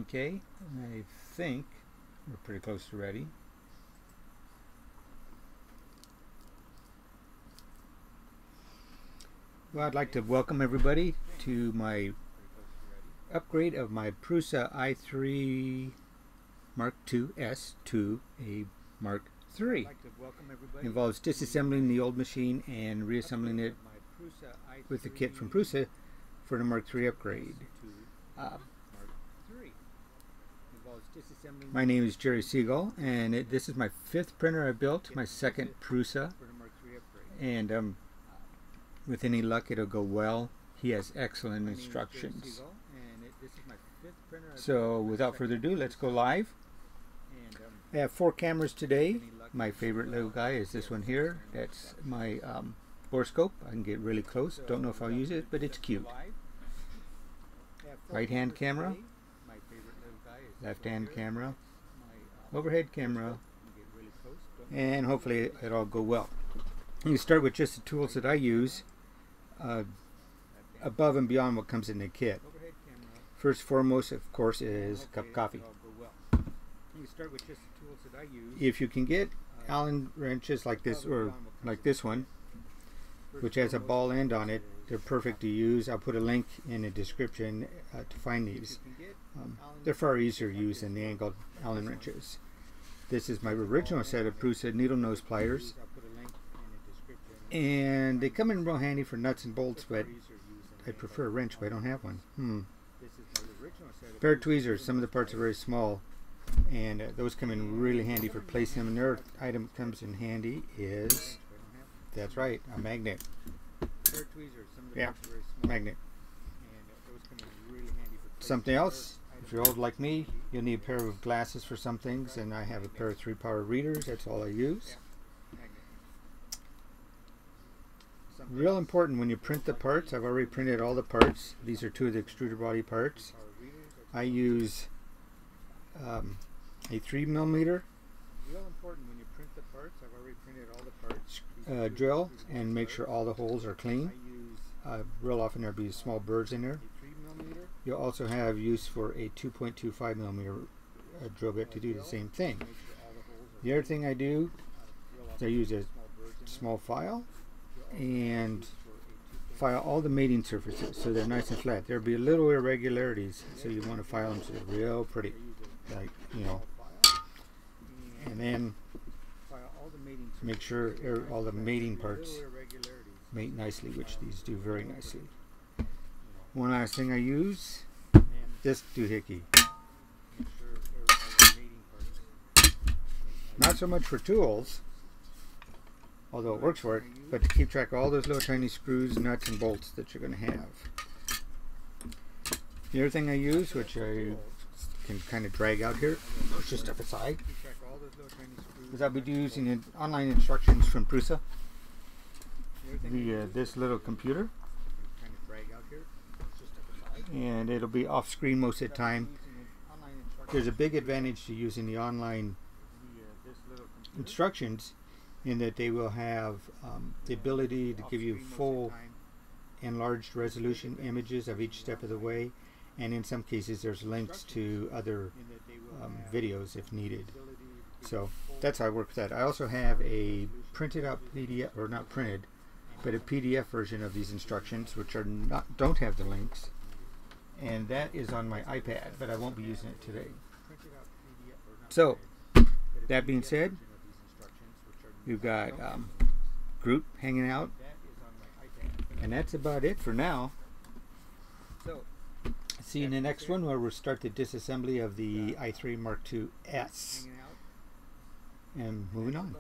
Okay, I think we're pretty close to ready. Well, I'd like to welcome everybody to my upgrade of my Prusa i3 Mark 2s to a Mark 3. It involves disassembling the old machine and reassembling it with the kit from Prusa for the Mark 3 upgrade. My name is Jerry Siegel, and this is my 5th printer I built, my 2nd Prusa, and with any luck it'll go well. He has excellent instructions. So without further ado, let's go live. I have 4 cameras today. My favorite little guy is this one here. That's my borescope. I can get really close. Don't know if I'll use it, but it's cute. Right hand camera, left hand camera, overhead camera, and hopefully it'll go well. You start with just the tools that I use above and beyond what comes in the kit. First foremost, of course, is a cup of coffee. If you can get Allen wrenches like this, or like this one, which has a ball end on it, they're perfect to use. I'll put a link in the description to find these. They're far easier to use than the angled Allen wrenches. This is my original set of Prusa needle nose pliers, and they come in real handy for nuts and bolts, but I prefer a wrench, but I don't have one. Pair of tweezers. Some of the parts are very small, and those come in really handy for placing them. Another item comes in handy is, that's right, a magnet. Yeah, magnet. Something else, if you're old like me, you'll need a pair of glasses for some things, and I have a pair of 3-power readers. That's all I use. Real important when you print the parts. I've already printed all the parts. These are 2 of the extruder body parts. I use a 3mm drill and make sure all the holes are clean. Real often there'll be small burrs in there. You'll also have use for a 2.25mm drill bit to do the same thing. The other thing I do is I use a small file and file all the mating surfaces so they're nice and flat. There'll be little irregularities, so you want to file them so they're real pretty, like, you know. And then make sure all the mating parts mate nicely, which these do very nicely. One last thing I use, this doohickey. Not so much for tools, although it works for it, but to keep track of all those little tiny screws, nuts, and bolts that you're going to have. The other thing I use, which I can kind of drag out here, push this stuff aside, is I'll be using online instructions from Prusa. This little computer, and it'll be off screen most of the time. There's a big advantage to using the online instructions in that they will have the ability to give you full enlarged resolution images of each step of the way, and in some cases there's links to other videos if needed. So that's how I work with that. I also have a printed out PDF, or not printed, but a PDF version of these instructions, which are don't have the links, and that is on my iPad, but I won't be using it today. So that being said, we've got Groot hanging out, and that's about it for now. So see you in the next one, where we'll start the disassembly of the i3 Mark 2s and moving on.